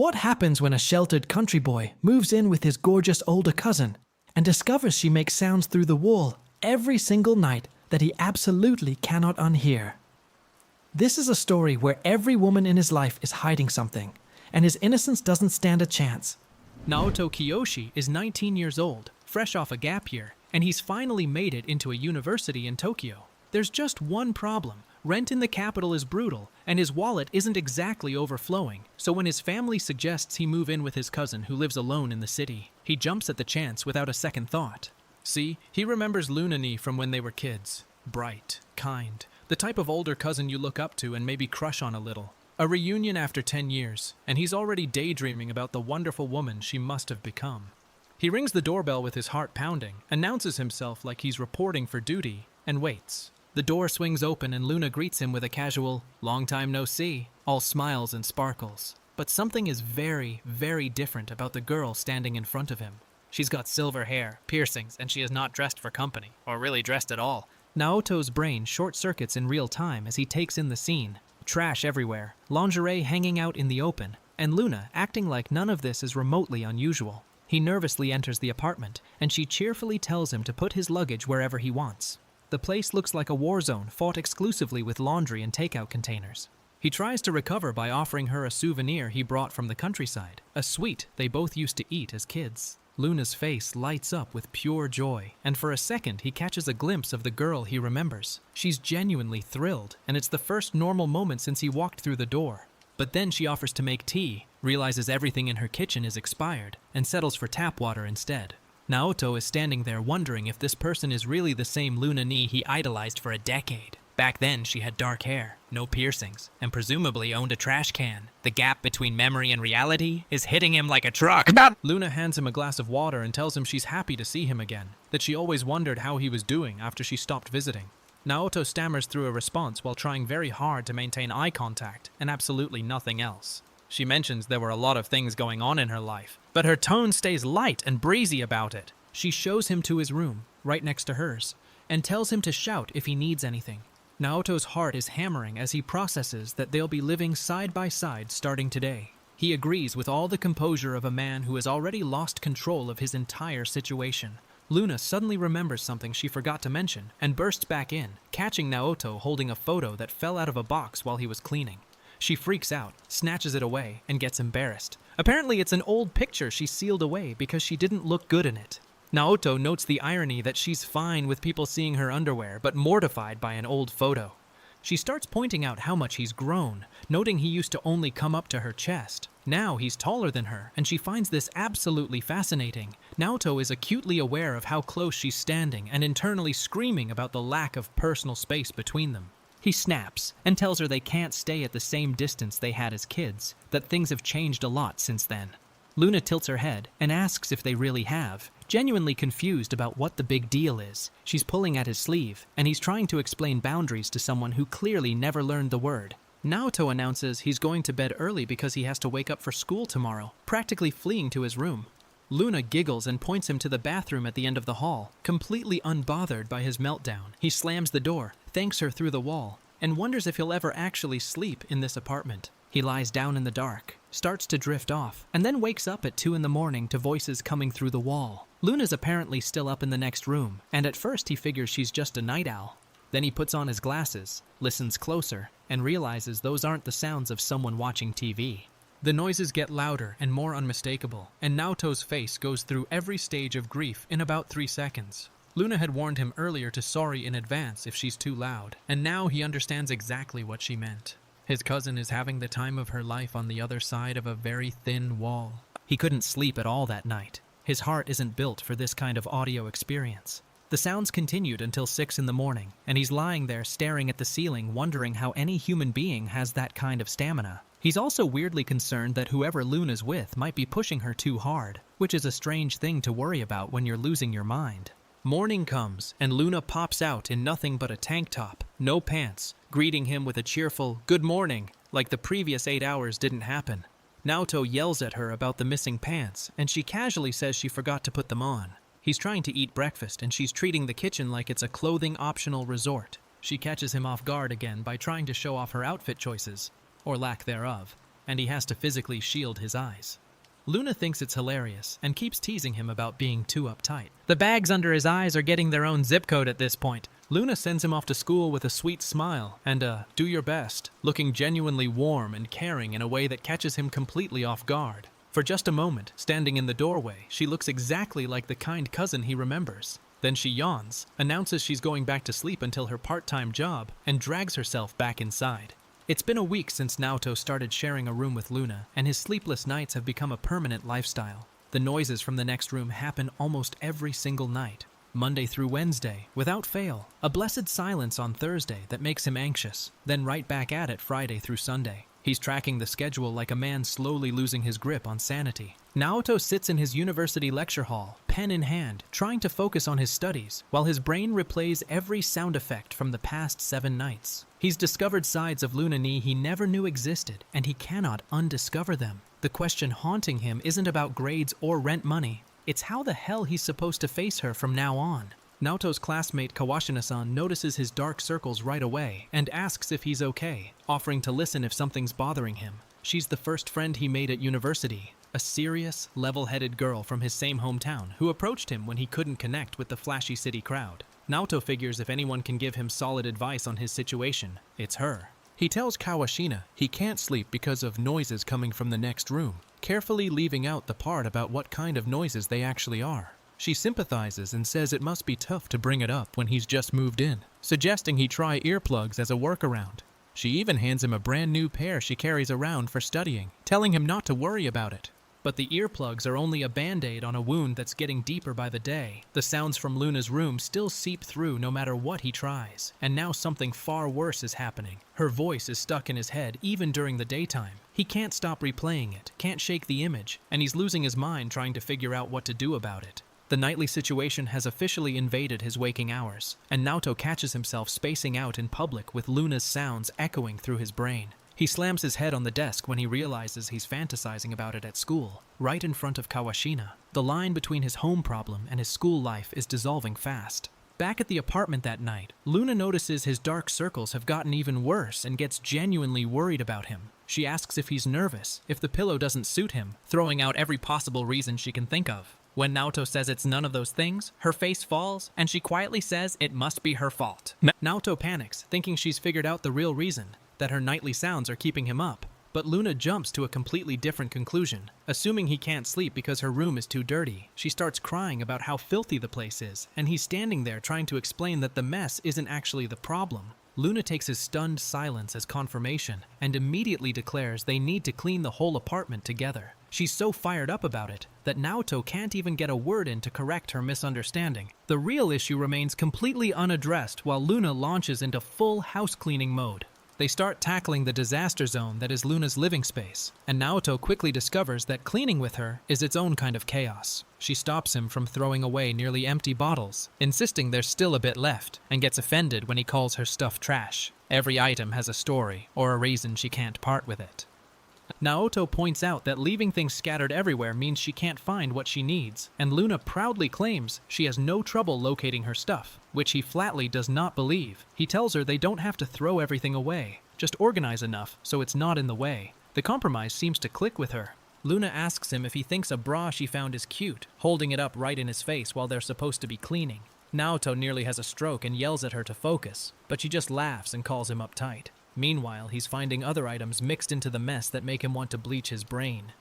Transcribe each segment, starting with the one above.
What happens when a sheltered country boy moves in with his gorgeous older cousin and discovers she makes sounds through the wall every single night that he absolutely cannot unhear? This is a story where every woman in his life is hiding something, and his innocence doesn't stand a chance. Naoto Kiyoshi is 19 years old, fresh off a gap year, and he's finally made it into a university in Tokyo. There's just one problem. Rent in the capital is brutal, and his wallet isn't exactly overflowing, so when his family suggests he move in with his cousin who lives alone in the city, he jumps at the chance without a second thought. See, he remembers Lunani from when they were kids. Bright, kind, the type of older cousin you look up to and maybe crush on a little. A reunion after 10 years, and he's already daydreaming about the wonderful woman she must have become. He rings the doorbell with his heart pounding, announces himself like he's reporting for duty, and waits. The door swings open and Luna greets him with a casual, "Long time no see," all smiles and sparkles. But something is very, very different about the girl standing in front of him. She's got silver hair, piercings, and she is not dressed for company, or really dressed at all. Naoto's brain short-circuits in real time as he takes in the scene. Trash everywhere, lingerie hanging out in the open, and Luna acting like none of this is remotely unusual. He nervously enters the apartment, and she cheerfully tells him to put his luggage wherever he wants. The place looks like a war zone fought exclusively with laundry and takeout containers. He tries to recover by offering her a souvenir he brought from the countryside, a sweet they both used to eat as kids. Luna's face lights up with pure joy, and for a second he catches a glimpse of the girl he remembers. She's genuinely thrilled, and it's the first normal moment since he walked through the door. But then she offers to make tea, realizes everything in her kitchen is expired, and settles for tap water instead. Naoto is standing there wondering if this person is really the same Lunani he idolized for a decade. Back then, she had dark hair, no piercings, and presumably owned a trash can. The gap between memory and reality is hitting him like a truck. Luna hands him a glass of water and tells him she's happy to see him again, that she always wondered how he was doing after she stopped visiting. Naoto stammers through a response while trying very hard to maintain eye contact and absolutely nothing else. She mentions there were a lot of things going on in her life, but her tone stays light and breezy about it. She shows him to his room, right next to hers, and tells him to shout if he needs anything. Naoto's heart is hammering as he processes that they'll be living side by side starting today. He agrees with all the composure of a man who has already lost control of his entire situation. Luna suddenly remembers something she forgot to mention and bursts back in, catching Naoto holding a photo that fell out of a box while he was cleaning. She freaks out, snatches it away, and gets embarrassed. Apparently it's an old picture she sealed away because she didn't look good in it. Naoto notes the irony that she's fine with people seeing her underwear, but mortified by an old photo. She starts pointing out how much he's grown, noting he used to only come up to her chest. Now he's taller than her, and she finds this absolutely fascinating. Naoto is acutely aware of how close she's standing and internally screaming about the lack of personal space between them. He snaps and tells her they can't stay at the same distance they had as kids, that things have changed a lot since then. Luna tilts her head and asks if they really have, genuinely confused about what the big deal is. She's pulling at his sleeve, and he's trying to explain boundaries to someone who clearly never learned the word. Naoto announces he's going to bed early because he has to wake up for school tomorrow, practically fleeing to his room. Luna giggles and points him to the bathroom at the end of the hall, completely unbothered by his meltdown. He slams the door, thanks her through the wall, and wonders if he'll ever actually sleep in this apartment. He lies down in the dark, starts to drift off, and then wakes up at 2 a.m. to voices coming through the wall. Luna's apparently still up in the next room, and at first he figures she's just a night owl. Then he puts on his glasses, listens closer, and realizes those aren't the sounds of someone watching TV. The noises get louder and more unmistakable, and Naoto's face goes through every stage of grief in about 3 seconds. Luna had warned him earlier to sorry in advance if she's too loud, and now he understands exactly what she meant. His cousin is having the time of her life on the other side of a very thin wall. He couldn't sleep at all that night. His heart isn't built for this kind of audio experience. The sounds continued until 6 a.m, and he's lying there staring at the ceiling, wondering how any human being has that kind of stamina. He's also weirdly concerned that whoever Luna's with might be pushing her too hard, which is a strange thing to worry about when you're losing your mind. Morning comes, and Luna pops out in nothing but a tank top, no pants, greeting him with a cheerful "good morning," like the previous 8 hours didn't happen. Naoto yells at her about the missing pants, and she casually says she forgot to put them on. He's trying to eat breakfast, and she's treating the kitchen like it's a clothing-optional resort. She catches him off guard again by trying to show off her outfit choices, or lack thereof, and he has to physically shield his eyes. Luna thinks it's hilarious and keeps teasing him about being too uptight. The bags under his eyes are getting their own zip code at this point. Luna sends him off to school with a sweet smile and do your best, looking genuinely warm and caring in a way that catches him completely off guard. For just a moment, standing in the doorway, she looks exactly like the kind cousin he remembers. Then she yawns, announces she's going back to sleep until her part-time job, and drags herself back inside. It's been a week since Naoto started sharing a room with Luna, and his sleepless nights have become a permanent lifestyle. The noises from the next room happen almost every single night, Monday through Wednesday, without fail. A blessed silence on Thursday that makes him anxious, then right back at it Friday through Sunday. He's tracking the schedule like a man slowly losing his grip on sanity. Naoto sits in his university lecture hall, pen in hand, trying to focus on his studies, while his brain replays every sound effect from the past 7 nights. He's discovered sides of Luna Ni he never knew existed, and he cannot undiscover them. The question haunting him isn't about grades or rent money. It's how the hell he's supposed to face her from now on. Naoto's classmate Kawashina-san notices his dark circles right away and asks if he's okay, offering to listen if something's bothering him. She's the first friend he made at university, a serious, level-headed girl from his same hometown who approached him when he couldn't connect with the flashy city crowd. Naoto figures if anyone can give him solid advice on his situation, it's her. He tells Kawashina he can't sleep because of noises coming from the next room, carefully leaving out the part about what kind of noises they actually are. She sympathizes and says it must be tough to bring it up when he's just moved in, suggesting he try earplugs as a workaround. She even hands him a brand new pair she carries around for studying, telling him not to worry about it. But the earplugs are only a band-aid on a wound that's getting deeper by the day. The sounds from Luna's room still seep through no matter what he tries, and now something far worse is happening. Her voice is stuck in his head even during the daytime. He can't stop replaying it, can't shake the image, and he's losing his mind trying to figure out what to do about it. The nightly situation has officially invaded his waking hours, and Naoto catches himself spacing out in public with Luna's sounds echoing through his brain. He slams his head on the desk when he realizes he's fantasizing about it at school, right in front of Kawashina. The line between his home problem and his school life is dissolving fast. Back at the apartment that night, Luna notices his dark circles have gotten even worse and gets genuinely worried about him. She asks if he's nervous, if the pillow doesn't suit him, throwing out every possible reason she can think of. When Naoto says it's none of those things, her face falls, and she quietly says it must be her fault. Naoto panics, thinking she's figured out the real reason, that her nightly sounds are keeping him up. But Luna jumps to a completely different conclusion. Assuming he can't sleep because her room is too dirty, she starts crying about how filthy the place is, and he's standing there trying to explain that the mess isn't actually the problem. Luna takes his stunned silence as confirmation and immediately declares they need to clean the whole apartment together. She's so fired up about it that Naoto can't even get a word in to correct her misunderstanding. The real issue remains completely unaddressed while Luna launches into full house cleaning mode. They start tackling the disaster zone that is Luna's living space, and Naoto quickly discovers that cleaning with her is its own kind of chaos. She stops him from throwing away nearly empty bottles, insisting there's still a bit left, and gets offended when he calls her stuff trash. Every item has a story, or a reason she can't part with it. Naoto points out that leaving things scattered everywhere means she can't find what she needs, and Luna proudly claims she has no trouble locating her stuff, which he flatly does not believe. He tells her they don't have to throw everything away, just organize enough so it's not in the way. The compromise seems to click with her. Luna asks him if he thinks a bra she found is cute, holding it up right in his face while they're supposed to be cleaning. Naoto nearly has a stroke and yells at her to focus, but she just laughs and calls him uptight. Meanwhile, he's finding other items mixed into the mess that make him want to bleach his brain.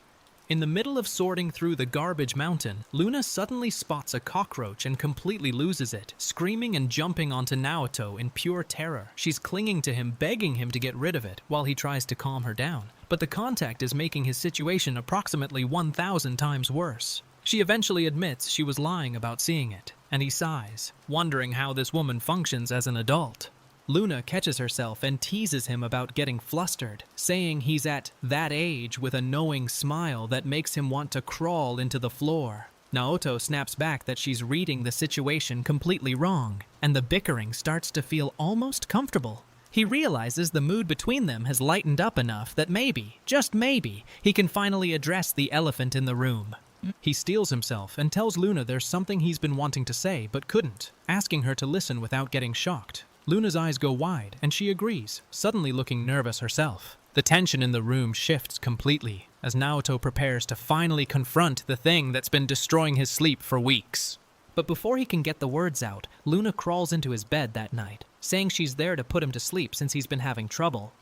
In the middle of sorting through the garbage mountain, Luna suddenly spots a cockroach and completely loses it, screaming and jumping onto Naoto in pure terror. She's clinging to him, begging him to get rid of it, while he tries to calm her down. But the contact is making his situation approximately 1,000 times worse. She eventually admits she was lying about seeing it, and he sighs, wondering how this woman functions as an adult. Luna catches herself and teases him about getting flustered, saying he's at that age with a knowing smile that makes him want to crawl into the floor. Naoto snaps back that she's reading the situation completely wrong, and the bickering starts to feel almost comfortable. He realizes the mood between them has lightened up enough that maybe, just maybe, he can finally address the elephant in the room. He steels himself and tells Luna there's something he's been wanting to say but couldn't, asking her to listen without getting shocked. Luna's eyes go wide, and she agrees, suddenly looking nervous herself. The tension in the room shifts completely as Naoto prepares to finally confront the thing that's been destroying his sleep for weeks. But before he can get the words out, Luna crawls into his bed that night, saying she's there to put him to sleep since he's been having trouble.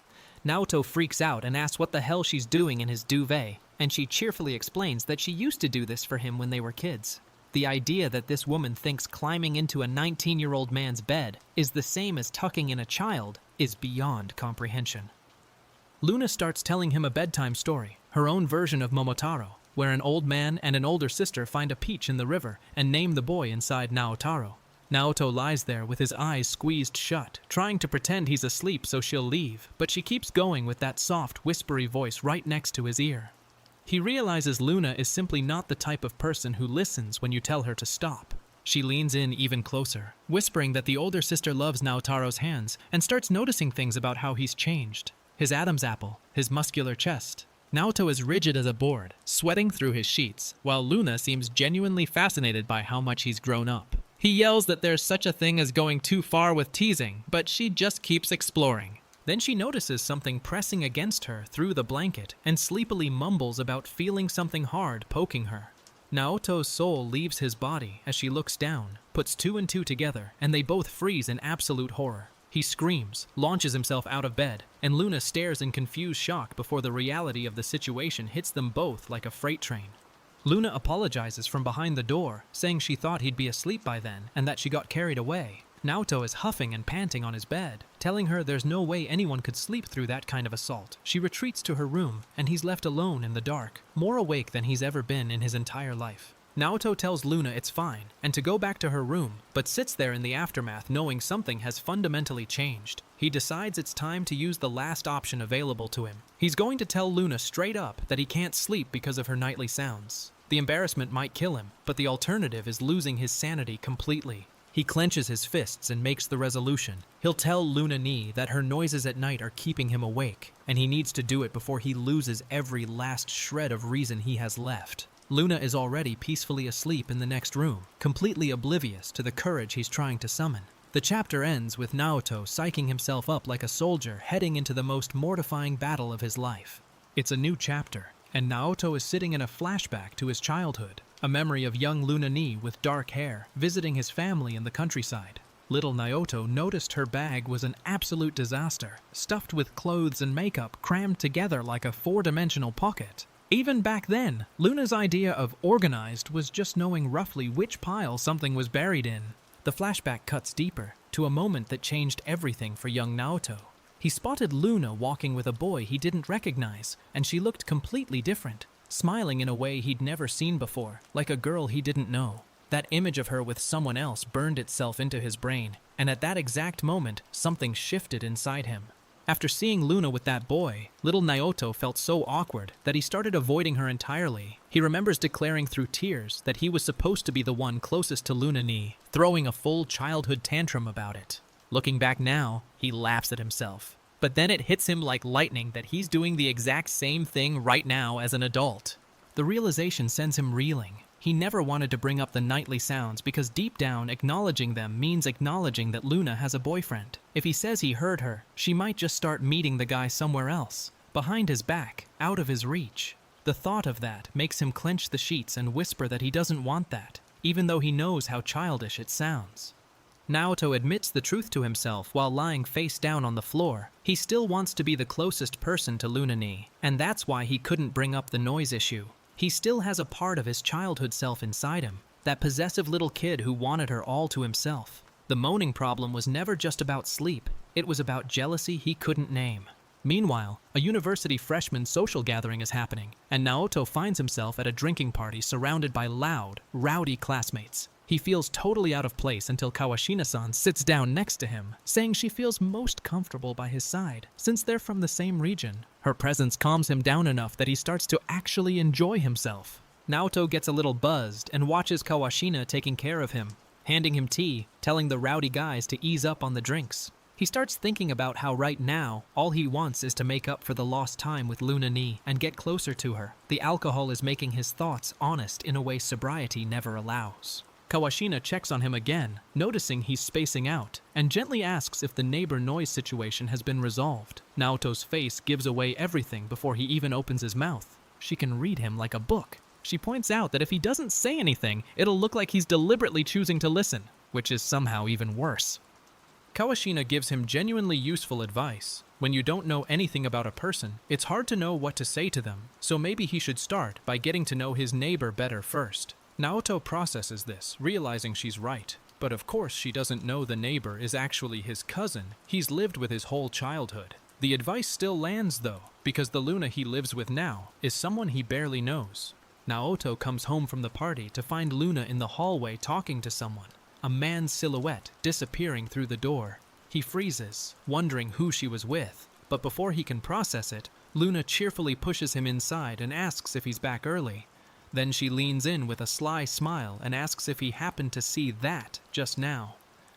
Naoto freaks out and asks what the hell she's doing in his duvet, and she cheerfully explains that she used to do this for him when they were kids. The idea that this woman thinks climbing into a 19-year-old man's bed is the same as tucking in a child is beyond comprehension. Luna starts telling him a bedtime story, her own version of Momotaro, where an old man and an older sister find a peach in the river and name the boy inside Naotaro. Naoto lies there with his eyes squeezed shut, trying to pretend he's asleep so she'll leave, but she keeps going with that soft, whispery voice right next to his ear. He realizes Luna is simply not the type of person who listens when you tell her to stop. She leans in even closer, whispering that the older sister loves Naotaro's hands and starts noticing things about how he's changed. His Adam's apple, his muscular chest. Naoto is rigid as a board, sweating through his sheets, while Luna seems genuinely fascinated by how much he's grown up. He yells that there's such a thing as going too far with teasing, but she just keeps exploring. Then she notices something pressing against her through the blanket and sleepily mumbles about feeling something hard poking her. Naoto's soul leaves his body as she looks down, puts two and two together, and they both freeze in absolute horror. He screams, launches himself out of bed, and Luna stares in confused shock before the reality of the situation hits them both like a freight train. Luna apologizes from behind the door, saying she thought he'd be asleep by then and that she got carried away. Naoto is huffing and panting on his bed, telling her there's no way anyone could sleep through that kind of assault. She retreats to her room, and he's left alone in the dark, more awake than he's ever been in his entire life. Naoto tells Luna it's fine, and to go back to her room, but sits there in the aftermath knowing something has fundamentally changed. He decides it's time to use the last option available to him. He's going to tell Luna straight up that he can't sleep because of her nightly sounds. The embarrassment might kill him, but the alternative is losing his sanity completely. He clenches his fists and makes the resolution. He'll tell Luna Ni that her noises at night are keeping him awake, and he needs to do it before he loses every last shred of reason he has left. Luna is already peacefully asleep in the next room, completely oblivious to the courage he's trying to summon. The chapter ends with Naoto psyching himself up like a soldier heading into the most mortifying battle of his life. It's a new chapter, and Naoto is sitting in a flashback to his childhood, a memory of young Luna Ni with dark hair, visiting his family in the countryside. Little Naoto noticed her bag was an absolute disaster, stuffed with clothes and makeup crammed together like a four-dimensional pocket. Even back then, Luna's idea of organized was just knowing roughly which pile something was buried in. The flashback cuts deeper, to a moment that changed everything for young Naoto. He spotted Luna walking with a boy he didn't recognize, and she looked completely different, smiling in a way he'd never seen before, like a girl he didn't know. That image of her with someone else burned itself into his brain, and at that exact moment, something shifted inside him. After seeing Luna with that boy, little Naoto felt so awkward that he started avoiding her entirely. He remembers declaring through tears that he was supposed to be the one closest to Luna Ni, throwing a full childhood tantrum about it. Looking back now, he laughs at himself. But then it hits him like lightning that he's doing the exact same thing right now as an adult. The realization sends him reeling. He never wanted to bring up the nightly sounds because deep down, acknowledging them means acknowledging that Luna has a boyfriend. If he says he heard her, she might just start meeting the guy somewhere else, behind his back, out of his reach. The thought of that makes him clench the sheets and whisper that he doesn't want that, even though he knows how childish it sounds. Naoto admits the truth to himself while lying face down on the floor. He still wants to be the closest person to Luna Ni, and that's why he couldn't bring up the noise issue. He still has a part of his childhood self inside him, that possessive little kid who wanted her all to himself. The moaning problem was never just about sleep, it was about jealousy he couldn't name. Meanwhile, a university freshman social gathering is happening, and Naoto finds himself at a drinking party surrounded by loud, rowdy classmates. He feels totally out of place until Kawashina-san sits down next to him, saying she feels most comfortable by his side, since they're from the same region. Her presence calms him down enough that he starts to actually enjoy himself. Naoto gets a little buzzed and watches Kawashina taking care of him, handing him tea, telling the rowdy guys to ease up on the drinks. He starts thinking about how right now, all he wants is to make up for the lost time with Luna Ni and get closer to her. The alcohol is making his thoughts honest in a way sobriety never allows. Kawashina checks on him again, noticing he's spacing out, and gently asks if the neighbor noise situation has been resolved. Naoto's face gives away everything before he even opens his mouth. She can read him like a book. She points out that if he doesn't say anything, it'll look like he's deliberately choosing to listen, which is somehow even worse. Kawashina gives him genuinely useful advice. When you don't know anything about a person, it's hard to know what to say to them, so maybe he should start by getting to know his neighbor better first. Naoto processes this, realizing she's right. But of course she doesn't know the neighbor is actually his cousin. He's lived with his whole childhood. The advice still lands though, because the Luna he lives with now is someone he barely knows. Naoto comes home from the party to find Luna in the hallway talking to someone. A man's silhouette disappearing through the door. He freezes, wondering who she was with. But before he can process it, Luna cheerfully pushes him inside and asks if he's back early. Then she leans in with a sly smile and asks if he happened to see that just now.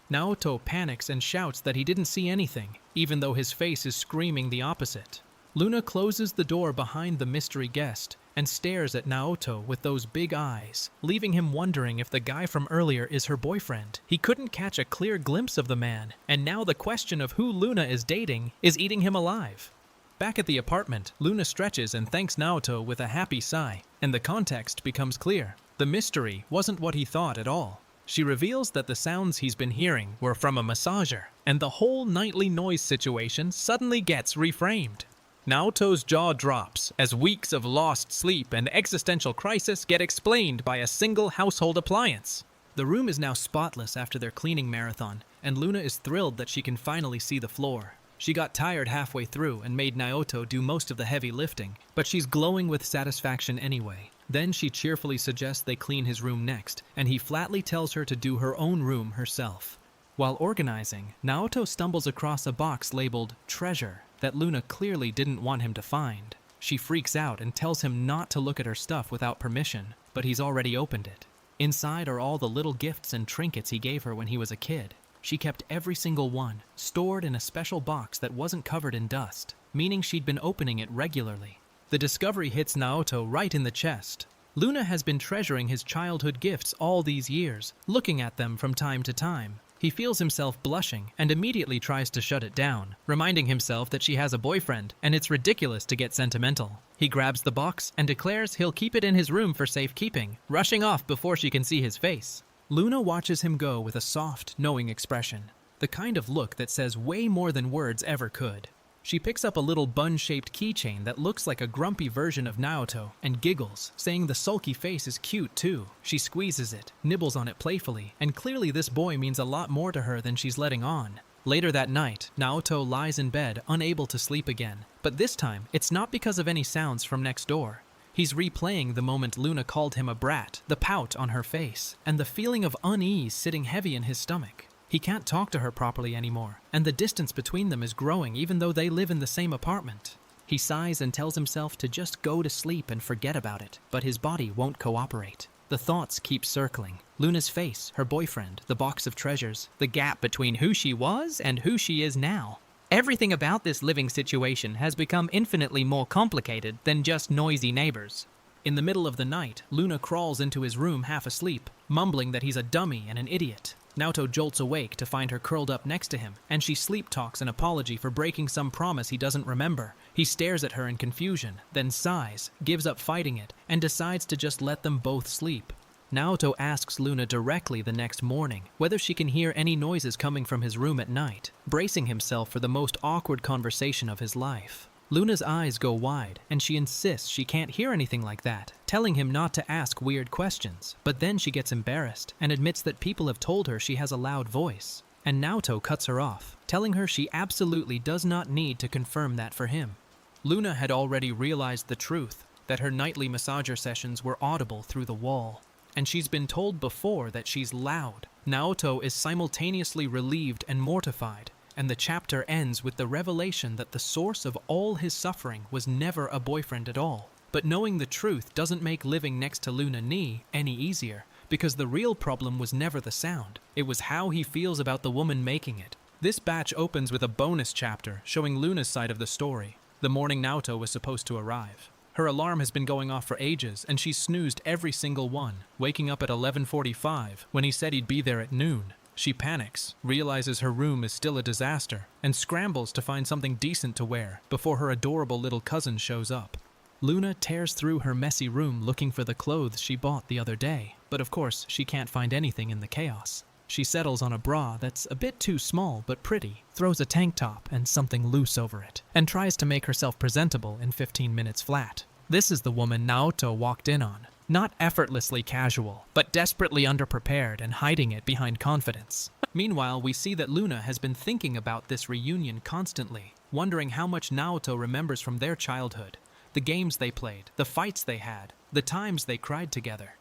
Naoto panics and shouts that he didn't see anything, even though his face is screaming the opposite. Luna closes the door behind the mystery guest and stares at Naoto with those big eyes, leaving him wondering if the guy from earlier is her boyfriend. He couldn't catch a clear glimpse of the man, and now the question of who Luna is dating is eating him alive. Back at the apartment, Luna stretches and thanks Naoto with a happy sigh, and the context becomes clear. The mystery wasn't what he thought at all. She reveals that the sounds he's been hearing were from a massager, and the whole nightly noise situation suddenly gets reframed. Naoto's jaw drops as weeks of lost sleep and existential crisis get explained by a single household appliance. The room is now spotless after their cleaning marathon, and Luna is thrilled that she can finally see the floor. She got tired halfway through and made Naoto do most of the heavy lifting, but she's glowing with satisfaction anyway. Then she cheerfully suggests they clean his room next, and he flatly tells her to do her own room herself. While organizing, Naoto stumbles across a box labeled treasure that Luna clearly didn't want him to find. She freaks out and tells him not to look at her stuff without permission, but he's already opened it. Inside are all the little gifts and trinkets he gave her when he was a kid. She kept every single one, stored in a special box that wasn't covered in dust, meaning she'd been opening it regularly. The discovery hits Naoto right in the chest. Luna has been treasuring his childhood gifts all these years, looking at them from time to time. He feels himself blushing and immediately tries to shut it down, reminding himself that she has a boyfriend and it's ridiculous to get sentimental. He grabs the box and declares he'll keep it in his room for safekeeping, rushing off before she can see his face. Luna watches him go with a soft, knowing expression, the kind of look that says way more than words ever could. She picks up a little bun-shaped keychain that looks like a grumpy version of Naoto and giggles, saying the sulky face is cute too. She squeezes it, nibbles on it playfully, and clearly this boy means a lot more to her than she's letting on. Later that night, Naoto lies in bed, unable to sleep again. But this time, it's not because of any sounds from next door. He's replaying the moment Luna called him a brat, the pout on her face, and the feeling of unease sitting heavy in his stomach. He can't talk to her properly anymore, and the distance between them is growing even though they live in the same apartment. He sighs and tells himself to just go to sleep and forget about it, but his body won't cooperate. The thoughts keep circling. Luna's face, her boyfriend, the box of treasures, the gap between who she was and who she is now. Everything about this living situation has become infinitely more complicated than just noisy neighbors. In the middle of the night, Luna crawls into his room half asleep, mumbling that he's a dummy and an idiot. Naoto jolts awake to find her curled up next to him, and she sleep-talks an apology for breaking some promise he doesn't remember. He stares at her in confusion, then sighs, gives up fighting it, and decides to just let them both sleep. Naoto asks Luna directly the next morning whether she can hear any noises coming from his room at night, bracing himself for the most awkward conversation of his life. Luna's eyes go wide, and she insists she can't hear anything like that, telling him not to ask weird questions. But then she gets embarrassed and admits that people have told her she has a loud voice. And Naoto cuts her off, telling her she absolutely does not need to confirm that for him. Luna had already realized the truth, that her nightly massager sessions were audible through the wall. And she's been told before that she's loud. Naoto is simultaneously relieved and mortified, and the chapter ends with the revelation that the source of all his suffering was never a boyfriend at all. But knowing the truth doesn't make living next to Luna ni any easier, because the real problem was never the sound. It was how he feels about the woman making it. This batch opens with a bonus chapter showing Luna's side of the story, the morning Naoto was supposed to arrive. Her alarm has been going off for ages, and she's snoozed every single one, waking up at 11:45 when he said he'd be there at noon. She panics, realizes her room is still a disaster, and scrambles to find something decent to wear before her adorable little cousin shows up. Luna tears through her messy room looking for the clothes she bought the other day, but of course she can't find anything in the chaos. She settles on a bra that's a bit too small but pretty, throws a tank top and something loose over it, and tries to make herself presentable in 15 minutes flat. This is the woman Naoto walked in on. Not effortlessly casual, but desperately underprepared and hiding it behind confidence. Meanwhile, we see that Luna has been thinking about this reunion constantly, wondering how much Naoto remembers from their childhood, the games they played, the fights they had, the times they cried together.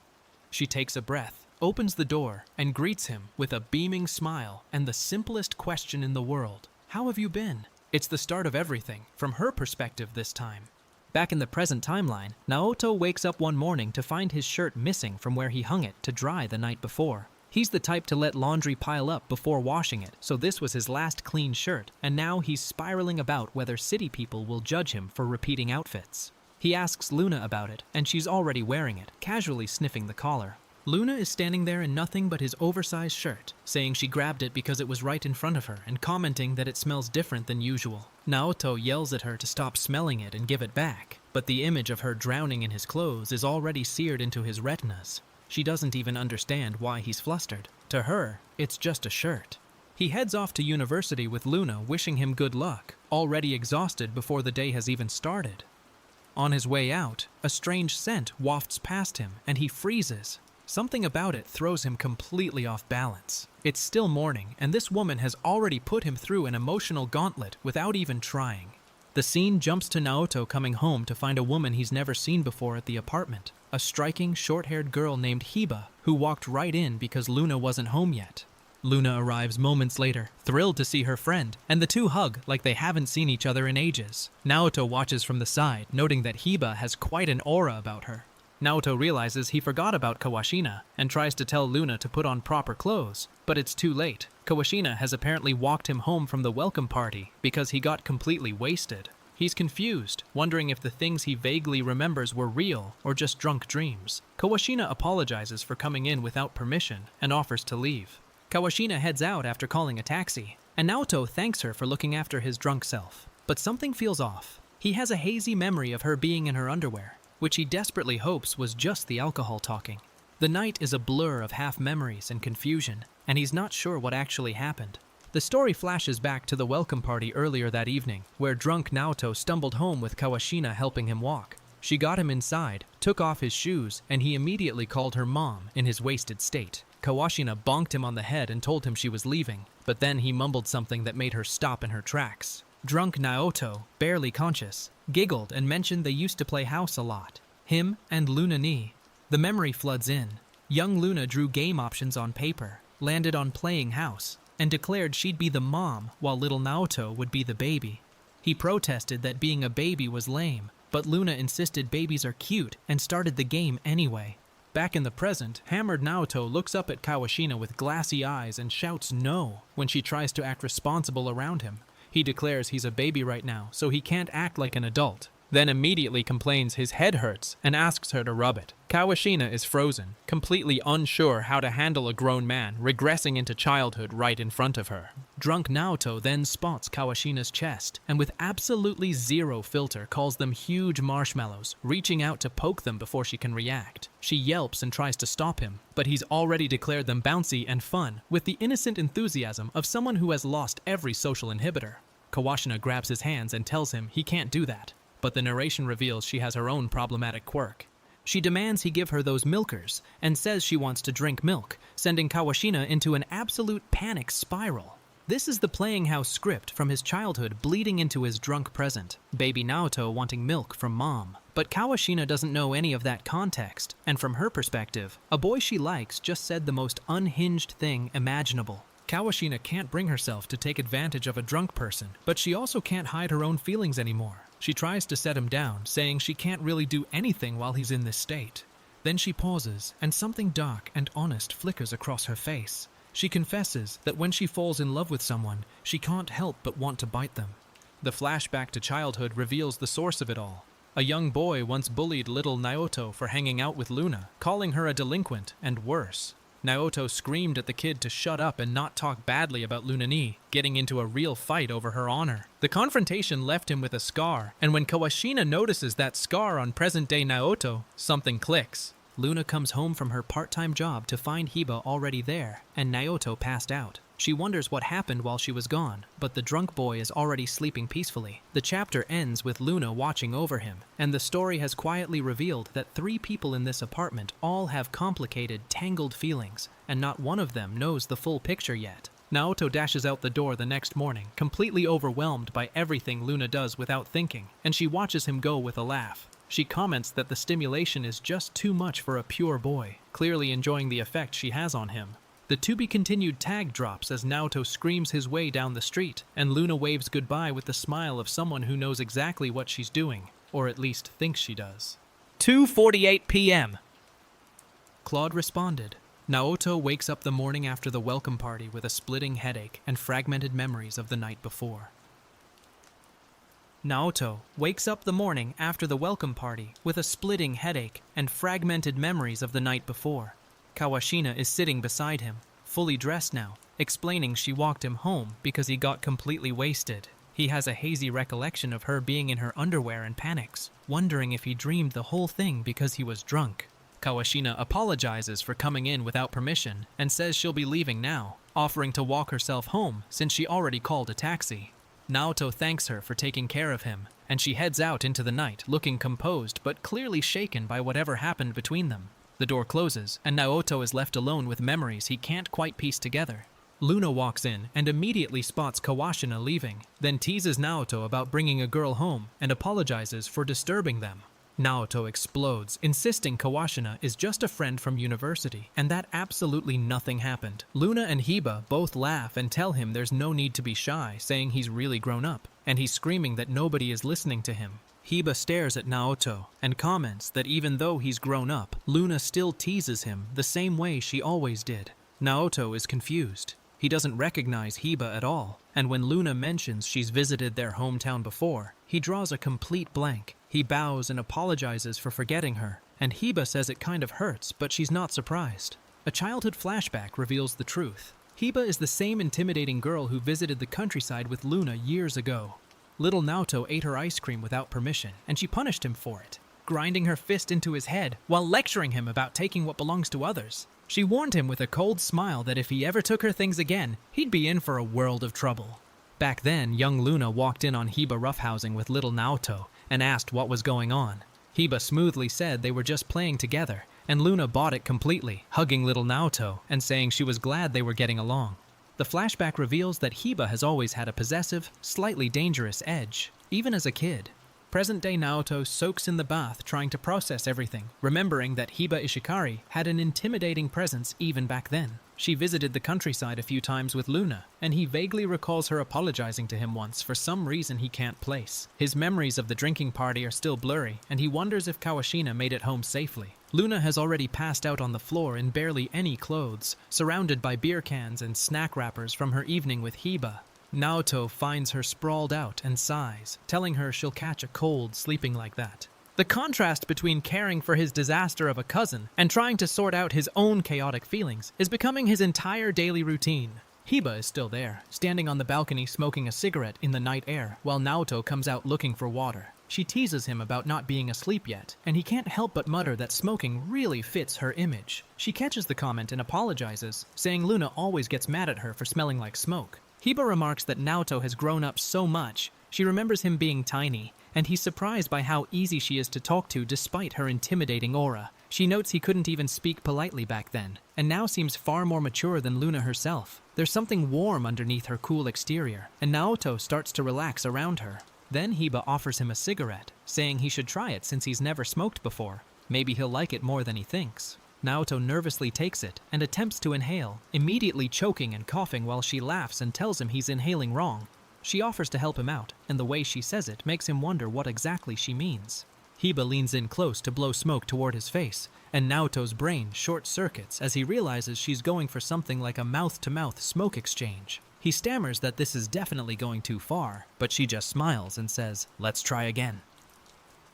She takes a breath, opens the door, and greets him with a beaming smile and the simplest question in the world. How have you been? It's the start of everything, from her perspective this time. Back in the present timeline, Naoto wakes up one morning to find his shirt missing from where he hung it to dry the night before. He's the type to let laundry pile up before washing it, so this was his last clean shirt, and now he's spiraling about whether city people will judge him for repeating outfits. He asks Luna about it, and she's already wearing it, casually sniffing the collar. Luna is standing there in nothing but his oversized shirt, saying she grabbed it because it was right in front of her and commenting that it smells different than usual. Naoto yells at her to stop smelling it and give it back, but the image of her drowning in his clothes is already seared into his retinas. She doesn't even understand why he's flustered. To her, it's just a shirt. He heads off to university with Luna, wishing him good luck, already exhausted before the day has even started. On his way out, a strange scent wafts past him and he freezes. Something about it throws him completely off balance. It's still morning, and this woman has already put him through an emotional gauntlet without even trying. The scene jumps to Naoto coming home to find a woman he's never seen before at the apartment. A striking, short-haired girl named Hiba, who walked right in because Luna wasn't home yet. Luna arrives moments later, thrilled to see her friend, and the two hug like they haven't seen each other in ages. Naoto watches from the side, noting that Hiba has quite an aura about her. Naoto realizes he forgot about Kawashina and tries to tell Luna to put on proper clothes, but it's too late. Kawashina has apparently walked him home from the welcome party because he got completely wasted. He's confused, wondering if the things he vaguely remembers were real or just drunk dreams. Kawashina apologizes for coming in without permission and offers to leave. Kawashina heads out after calling a taxi, and Naoto thanks her for looking after his drunk self. But something feels off. He has a hazy memory of her being in her underwear, which he desperately hopes was just the alcohol talking. The night is a blur of half memories and confusion, and he's not sure what actually happened. The story flashes back to the welcome party earlier that evening, where drunk Naoto stumbled home with Kawashina helping him walk. She got him inside, took off his shoes, and he immediately called her mom in his wasted state. Kawashina bonked him on the head and told him she was leaving, but then he mumbled something that made her stop in her tracks. Drunk Naoto, barely conscious, giggled and mentioned they used to play house a lot. Him and Luna Ni. The memory floods in. Young Luna drew game options on paper, landed on playing house, and declared she'd be the mom while little Naoto would be the baby. He protested that being a baby was lame, but Luna insisted babies are cute and started the game anyway. Back in the present, hammered Naoto looks up at Kawashina with glassy eyes and shouts no when she tries to act responsible around him. He declares he's a baby right now, so he can't act like an adult, then immediately complains his head hurts and asks her to rub it. Kawashina is frozen, completely unsure how to handle a grown man regressing into childhood right in front of her. Drunk Naoto then spots Kawashina's chest and with absolutely zero filter calls them huge marshmallows, reaching out to poke them before she can react. She yelps and tries to stop him, but he's already declared them bouncy and fun with the innocent enthusiasm of someone who has lost every social inhibitor. Kawashina grabs his hands and tells him he can't do that, but the narration reveals she has her own problematic quirk. She demands he give her those milkers and says she wants to drink milk, sending Kawashina into an absolute panic spiral. This is the playing house script from his childhood bleeding into his drunk present, baby Naoto wanting milk from mom. But Kawashina doesn't know any of that context, and from her perspective, a boy she likes just said the most unhinged thing imaginable. Kawashina can't bring herself to take advantage of a drunk person, but she also can't hide her own feelings anymore. She tries to set him down, saying she can't really do anything while he's in this state. Then she pauses, and something dark and honest flickers across her face. She confesses that when she falls in love with someone, she can't help but want to bite them. The flashback to childhood reveals the source of it all. A young boy once bullied little Naoto for hanging out with Luna, calling her a delinquent and worse. Naoto screamed at the kid to shut up and not talk badly about Lunani, getting into a real fight over her honor. The confrontation left him with a scar, and when Kawashina notices that scar on present-day Naoto, something clicks. Luna comes home from her part-time job to find Hiba already there, and Naoto passed out. She wonders what happened while she was gone, but the drunk boy is already sleeping peacefully. The chapter ends with Luna watching over him, and the story has quietly revealed that 3 people in this apartment all have complicated, tangled feelings, and not one of them knows the full picture yet. Naoto dashes out the door the next morning, completely overwhelmed by everything Luna does without thinking, and she watches him go with a laugh. She comments that the stimulation is just too much for a pure boy, clearly enjoying the effect she has on him. The to-be-continued tag drops as Naoto screams his way down the street, and Luna waves goodbye with the smile of someone who knows exactly what she's doing, or at least thinks she does. 2:48 p.m. Claude responded. Naoto wakes up the morning after the welcome party with a splitting headache and fragmented memories of the night before. Naoto wakes up the morning after the welcome party with a splitting headache and fragmented memories of the night before. Kawashina is sitting beside him, fully dressed now, explaining she walked him home because he got completely wasted. He has a hazy recollection of her being in her underwear and panics, wondering if he dreamed the whole thing because he was drunk. Kawashina apologizes for coming in without permission and says she'll be leaving now, offering to walk herself home since she already called a taxi. Naoto thanks her for taking care of him, and she heads out into the night looking composed but clearly shaken by whatever happened between them. The door closes, and Naoto is left alone with memories he can't quite piece together. Luna walks in and immediately spots Kawashina leaving, then teases Naoto about bringing a girl home and apologizes for disturbing them. Naoto explodes, insisting Kawashina is just a friend from university, and that absolutely nothing happened. Luna and Hiba both laugh and tell him there's no need to be shy, saying he's really grown up, and he's screaming that nobody is listening to him. Hiba stares at Naoto and comments that even though he's grown up, Luna still teases him the same way she always did. Naoto is confused. He doesn't recognize Hiba at all, and when Luna mentions she's visited their hometown before, he draws a complete blank. He bows and apologizes for forgetting her, and Hiba says it kind of hurts, but she's not surprised. A childhood flashback reveals the truth. Hiba is the same intimidating girl who visited the countryside with Luna years ago. Little Naoto ate her ice cream without permission, and she punished him for it, grinding her fist into his head while lecturing him about taking what belongs to others. She warned him with a cold smile that if he ever took her things again, he'd be in for a world of trouble. Back then, young Luna walked in on Hiba roughhousing with little Naoto and asked what was going on. Hiba smoothly said they were just playing together, and Luna bought it completely, hugging little Naoto and saying she was glad they were getting along. The flashback reveals that Hiba has always had a possessive, slightly dangerous edge, even as a kid. Present-day Naoto soaks in the bath trying to process everything, remembering that Hiba Ishikari had an intimidating presence even back then. She visited the countryside a few times with Luna, and he vaguely recalls her apologizing to him once for some reason he can't place. His memories of the drinking party are still blurry, and he wonders if Kawashina made it home safely. Luna has already passed out on the floor in barely any clothes, surrounded by beer cans and snack wrappers from her evening with Hiba. Naoto finds her sprawled out and sighs, telling her she'll catch a cold sleeping like that. The contrast between caring for his disaster of a cousin and trying to sort out his own chaotic feelings is becoming his entire daily routine. Hiba is still there, standing on the balcony smoking a cigarette in the night air, while Naoto comes out looking for water. She teases him about not being asleep yet, and he can't help but mutter that smoking really fits her image. She catches the comment and apologizes, saying Luna always gets mad at her for smelling like smoke. Hiba remarks that Naoto has grown up so much, she remembers him being tiny, and he's surprised by how easy she is to talk to despite her intimidating aura. She notes he couldn't even speak politely back then, and now seems far more mature than Luna herself. There's something warm underneath her cool exterior, and Naoto starts to relax around her. Then Hiba offers him a cigarette, saying he should try it since he's never smoked before. Maybe he'll like it more than he thinks. Naoto nervously takes it and attempts to inhale, immediately choking and coughing while she laughs and tells him he's inhaling wrong. She offers to help him out, and the way she says it makes him wonder what exactly she means. Hiba leans in close to blow smoke toward his face, and Naoto's brain short-circuits as he realizes she's going for something like a mouth-to-mouth smoke exchange. He stammers that this is definitely going too far, but she just smiles and says, "Let's try again."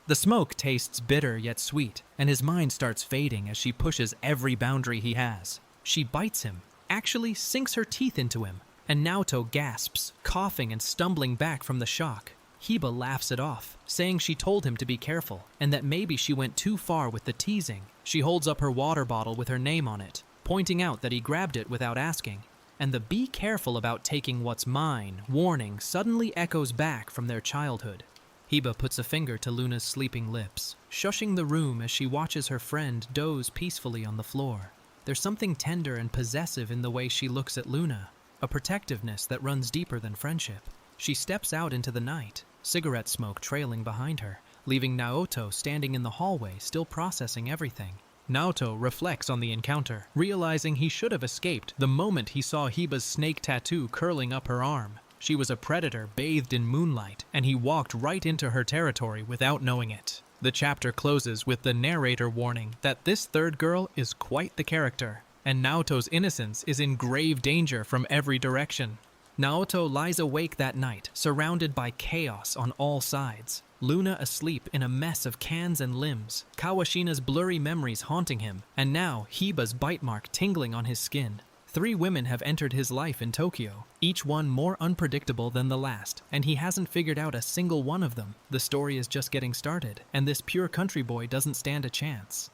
The smoke tastes bitter yet sweet, and his mind starts fading as she pushes every boundary he has. She bites him, actually sinks her teeth into him, and Naoto gasps, coughing and stumbling back from the shock. Hiba laughs it off, saying she told him to be careful, and that maybe she went too far with the teasing. She holds up her water bottle with her name on it, pointing out that he grabbed it without asking. And the "be careful about taking what's mine" warning suddenly echoes back from their childhood. Hiba puts a finger to Luna's sleeping lips, shushing the room as she watches her friend doze peacefully on the floor. There's something tender and possessive in the way she looks at Luna, a protectiveness that runs deeper than friendship. She steps out into the night, cigarette smoke trailing behind her, leaving Naoto standing in the hallway still processing everything. Naoto reflects on the encounter, realizing he should have escaped the moment he saw Hiba's snake tattoo curling up her arm. She was a predator bathed in moonlight, and he walked right into her territory without knowing it. The chapter closes with the narrator warning that this third girl is quite the character, and Naoto's innocence is in grave danger from every direction. Naoto lies awake that night, surrounded by chaos on all sides. Luna asleep in a mess of cans and limbs, Kawashina's blurry memories haunting him, and now Hiba's bite mark tingling on his skin. 3 women have entered his life in Tokyo, each one more unpredictable than the last, and he hasn't figured out a single one of them. The story is just getting started, and this pure country boy doesn't stand a chance.